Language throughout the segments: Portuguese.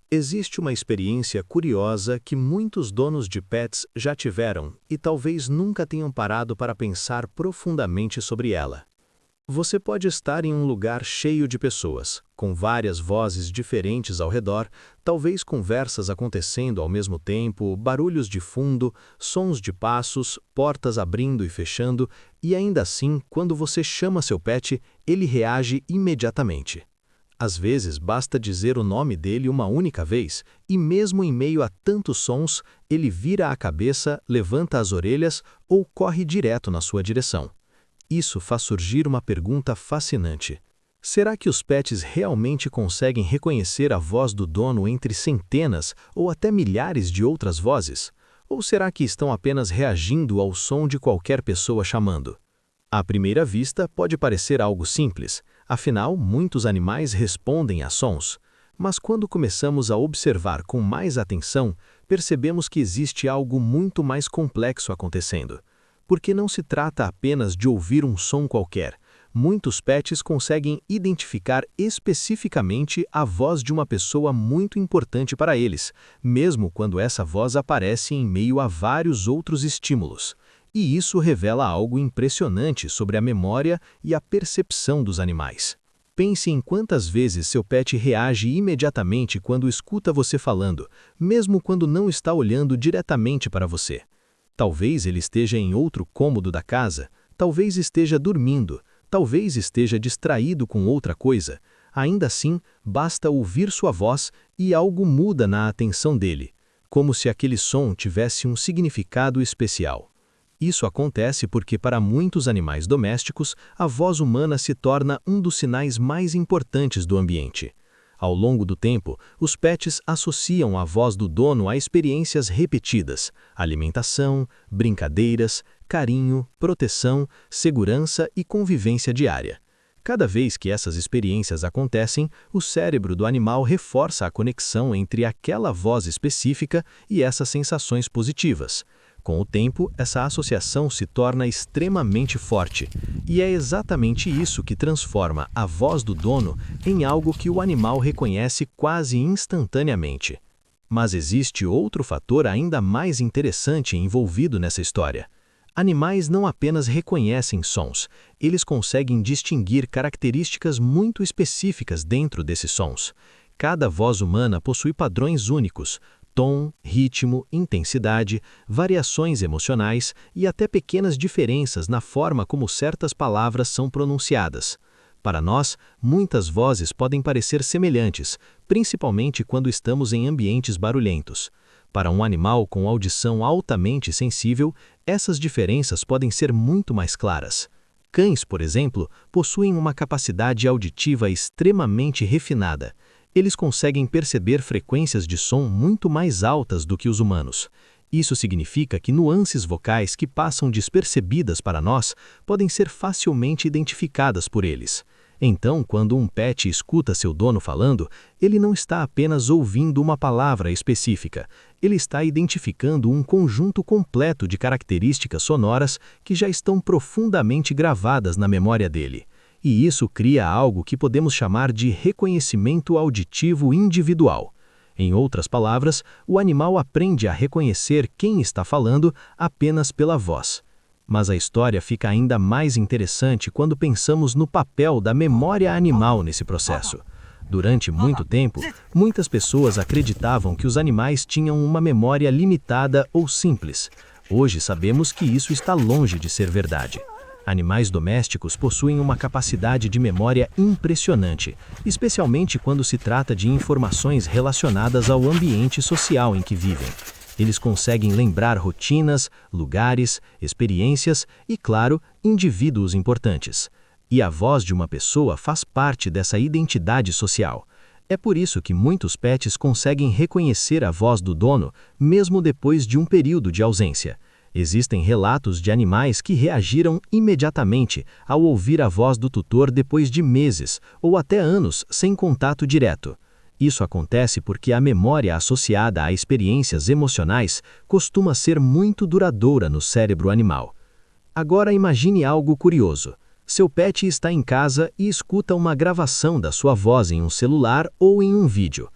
Existe uma experiência curiosa que muitos donos de pets já tiveram e talvez nunca tenham parado para pensar profundamente sobre ela. Você pode estar em um lugar cheio de pessoas, com várias vozes diferentes ao redor, talvez conversas acontecendo ao mesmo tempo, barulhos de fundo, sons de passos, portas abrindo e fechando, e ainda assim, quando você chama seu pet, ele reage imediatamente. Às vezes, basta dizer o nome dele uma única vez, e mesmo em meio a tantos sons, ele vira a cabeça, levanta as orelhas ou corre direto na sua direção. Isso faz surgir uma pergunta fascinante. Será que os pets realmente conseguem reconhecer a voz do dono entre centenas ou até milhares de outras vozes? Ou será que estão apenas reagindo ao som de qualquer pessoa chamando? À primeira vista, pode parecer algo simples, afinal, muitos animais respondem a sons. Mas quando começamos a observar com mais atenção, percebemos que existe algo muito mais complexo acontecendo. Porque não se trata apenas de ouvir um som qualquer. Muitos pets conseguem identificar especificamente a voz de uma pessoa muito importante para eles, mesmo quando essa voz aparece em meio a vários outros estímulos. E isso revela algo impressionante sobre a memória e a percepção dos animais. Pense em quantas vezes seu pet reage imediatamente quando escuta você falando, mesmo quando não está olhando diretamente para você. Talvez ele esteja em outro cômodo da casa, talvez esteja dormindo, talvez esteja distraído com outra coisa. Ainda assim, basta ouvir sua voz e algo muda na atenção dele, como se aquele som tivesse um significado especial. Isso acontece porque para muitos animais domésticos, a voz humana se torna um dos sinais mais importantes do ambiente. Ao longo do tempo, os pets associam a voz do dono a experiências repetidas, alimentação, brincadeiras, carinho, proteção, segurança e convivência diária. Cada vez que essas experiências acontecem, o cérebro do animal reforça a conexão entre aquela voz específica e essas sensações positivas. Com o tempo, essa associação se torna extremamente forte, e é exatamente isso que transforma a voz do dono em algo que o animal reconhece quase instantaneamente. Mas existe outro fator ainda mais interessante envolvido nessa história. Animais não apenas reconhecem sons, eles conseguem distinguir características muito específicas dentro desses sons. Cada voz humana possui padrões únicos, tom, ritmo, intensidade, variações emocionais e até pequenas diferenças na forma como certas palavras são pronunciadas. Para nós, muitas vozes podem parecer semelhantes, principalmente quando estamos em ambientes barulhentos. Para um animal com audição altamente sensível, essas diferenças podem ser muito mais claras. Cães, por exemplo, possuem uma capacidade auditiva extremamente refinada. Eles conseguem perceber frequências de som muito mais altas do que os humanos. Isso significa que nuances vocais que passam despercebidas para nós podem ser facilmente identificadas por eles. Então, quando um pet escuta seu dono falando, ele não está apenas ouvindo uma palavra específica, ele está identificando um conjunto completo de características sonoras que já estão profundamente gravadas na memória dele. E isso cria algo que podemos chamar de reconhecimento auditivo individual. Em outras palavras, o animal aprende a reconhecer quem está falando apenas pela voz. Mas a história fica ainda mais interessante quando pensamos no papel da memória animal nesse processo. Durante muito tempo, muitas pessoas acreditavam que os animais tinham uma memória limitada ou simples. Hoje sabemos que isso está longe de ser verdade. Animais domésticos possuem uma capacidade de memória impressionante, especialmente quando se trata de informações relacionadas ao ambiente social em que vivem. Eles conseguem lembrar rotinas, lugares, experiências e, claro, indivíduos importantes. E a voz de uma pessoa faz parte dessa identidade social. É por isso que muitos pets conseguem reconhecer a voz do dono, mesmo depois de um período de ausência. Existem relatos de animais que reagiram imediatamente ao ouvir a voz do tutor depois de meses ou até anos sem contato direto. Isso acontece porque a memória associada a experiências emocionais costuma ser muito duradoura no cérebro animal. Agora imagine algo curioso. Seu pet está em casa e escuta uma gravação da sua voz em um celular ou em um vídeo.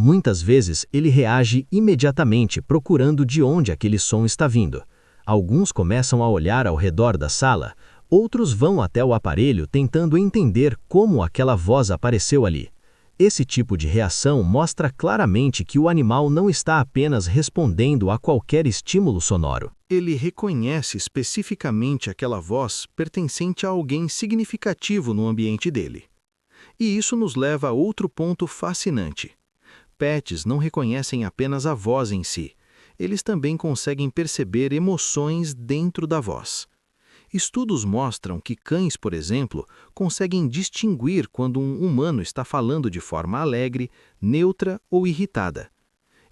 Muitas vezes ele reage imediatamente procurando de onde aquele som está vindo. Alguns começam a olhar ao redor da sala, outros vão até o aparelho tentando entender como aquela voz apareceu ali. Esse tipo de reação mostra claramente que o animal não está apenas respondendo a qualquer estímulo sonoro. Ele reconhece especificamente aquela voz pertencente a alguém significativo no ambiente dele. E isso nos leva a outro ponto fascinante. Pets não reconhecem apenas a voz em si, eles também conseguem perceber emoções dentro da voz. Estudos mostram que cães, por exemplo, conseguem distinguir quando um humano está falando de forma alegre, neutra ou irritada.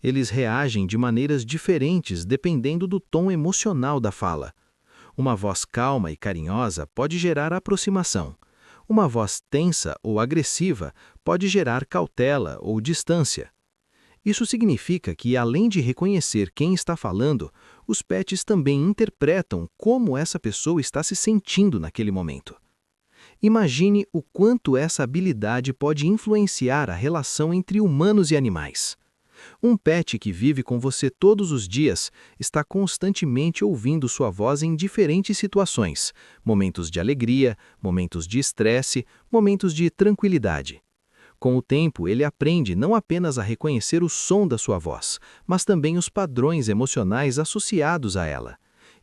Eles reagem de maneiras diferentes dependendo do tom emocional da fala. Uma voz calma e carinhosa pode gerar aproximação. Uma voz tensa ou agressiva pode gerar cautela ou distância. Isso significa que, além de reconhecer quem está falando, os pets também interpretam como essa pessoa está se sentindo naquele momento. Imagine o quanto essa habilidade pode influenciar a relação entre humanos e animais. Um pet que vive com você todos os dias está constantemente ouvindo sua voz em diferentes situações, momentos de alegria, momentos de estresse, momentos de tranquilidade. Com o tempo, ele aprende não apenas a reconhecer o som da sua voz, mas também os padrões emocionais associados a ela.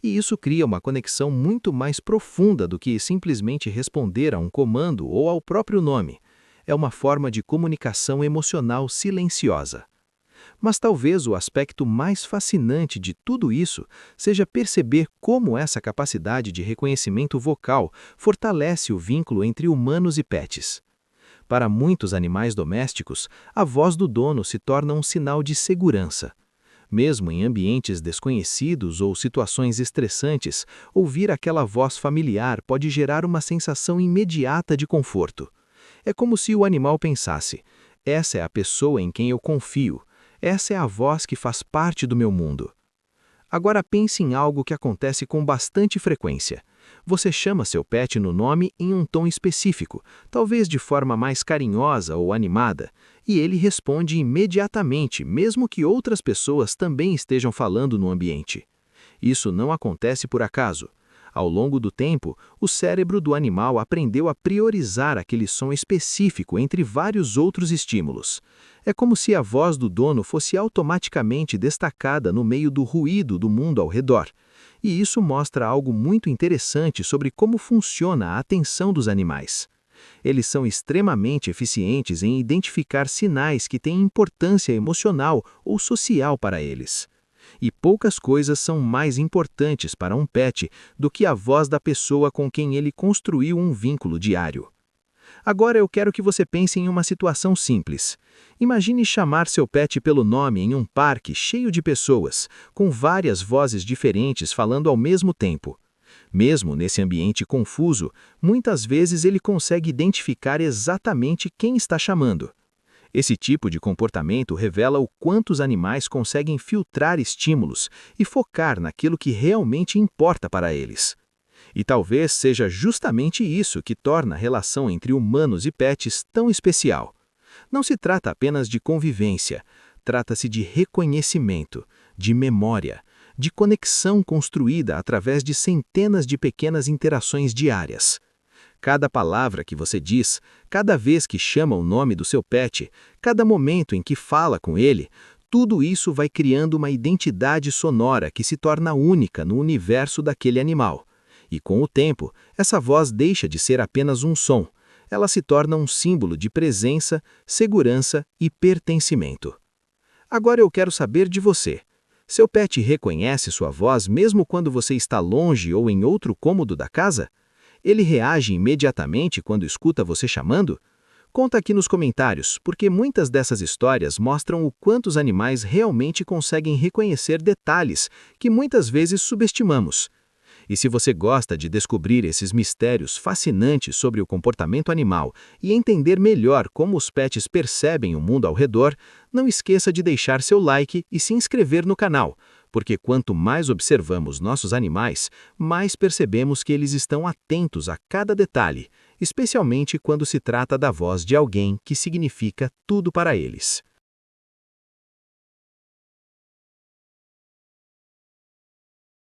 E isso cria uma conexão muito mais profunda do que simplesmente responder a um comando ou ao próprio nome. É uma forma de comunicação emocional silenciosa. Mas talvez o aspecto mais fascinante de tudo isso seja perceber como essa capacidade de reconhecimento vocal fortalece o vínculo entre humanos e pets. Para muitos animais domésticos, a voz do dono se torna um sinal de segurança. Mesmo em ambientes desconhecidos ou situações estressantes, ouvir aquela voz familiar pode gerar uma sensação imediata de conforto. É como se o animal pensasse: essa é a pessoa em quem eu confio, essa é a voz que faz parte do meu mundo. Agora pense em algo que acontece com bastante frequência. Você chama seu pet no nome em um tom específico, talvez de forma mais carinhosa ou animada, e ele responde imediatamente, mesmo que outras pessoas também estejam falando no ambiente. Isso não acontece por acaso. Ao longo do tempo, o cérebro do animal aprendeu a priorizar aquele som específico entre vários outros estímulos. É como se a voz do dono fosse automaticamente destacada no meio do ruído do mundo ao redor. E isso mostra algo muito interessante sobre como funciona a atenção dos animais. Eles são extremamente eficientes em identificar sinais que têm importância emocional ou social para eles. E poucas coisas são mais importantes para um pet do que a voz da pessoa com quem ele construiu um vínculo diário. Agora eu quero que você pense em uma situação simples. Imagine chamar seu pet pelo nome em um parque cheio de pessoas, com várias vozes diferentes falando ao mesmo tempo. Mesmo nesse ambiente confuso, muitas vezes ele consegue identificar exatamente quem está chamando. Esse tipo de comportamento revela o quanto os animais conseguem filtrar estímulos e focar naquilo que realmente importa para eles. E talvez seja justamente isso que torna a relação entre humanos e pets tão especial. Não se trata apenas de convivência, trata-se de reconhecimento, de memória, de conexão construída através de centenas de pequenas interações diárias. Cada palavra que você diz, cada vez que chama o nome do seu pet, cada momento em que fala com ele, tudo isso vai criando uma identidade sonora que se torna única no universo daquele animal. E com o tempo, essa voz deixa de ser apenas um som. Ela se torna um símbolo de presença, segurança e pertencimento. Agora eu quero saber de você. Seu pet reconhece sua voz mesmo quando você está longe ou em outro cômodo da casa? Ele reage imediatamente quando escuta você chamando? Conta aqui nos comentários, porque muitas dessas histórias mostram o quanto os animais realmente conseguem reconhecer detalhes que muitas vezes subestimamos. E se você gosta de descobrir esses mistérios fascinantes sobre o comportamento animal e entender melhor como os pets percebem o mundo ao redor, não esqueça de deixar seu like e se inscrever no canal, porque quanto mais observamos nossos animais, mais percebemos que eles estão atentos a cada detalhe, especialmente quando se trata da voz de alguém que significa tudo para eles.